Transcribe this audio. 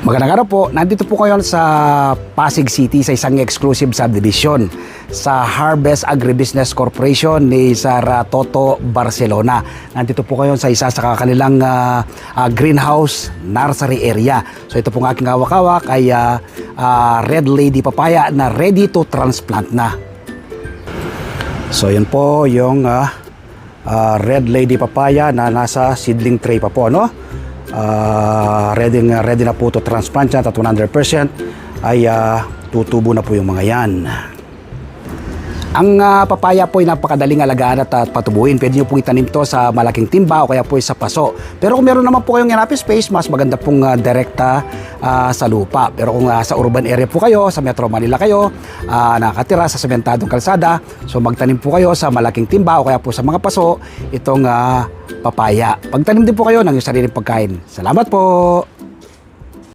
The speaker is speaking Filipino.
Magandang araw po. Nandito po kayo sa Pasig City sa isang exclusive subdivision sa Harvest Agribusiness Corporation ni Sir Toto Barcelona. Nandito po kayo sa isa sa kanilang greenhouse nursery area. So ito pong aking hawak-hawak ay Red Lady Papaya na ready to transplant na. So yan po yung Red Lady Papaya na nasa seedling tray pa po, no? Ready na po to transplant yan at 100% ay tutubo na po yung mga yan. Ang papaya po ay napakadaling alagaan at patubuin. Pwede nyo pong itanim to sa malaking timba o kaya po sa paso. Pero kung meron naman po kayong enough space, mas maganda pong direkta sa lupa. Pero kung sa urban area po kayo, sa Metro Manila kayo, nakatira sa sementadong kalsada, so magtanim po kayo sa malaking timba o kaya po sa mga paso itong papaya. Pagtanim din po kayo ng sariling pagkain. Salamat po!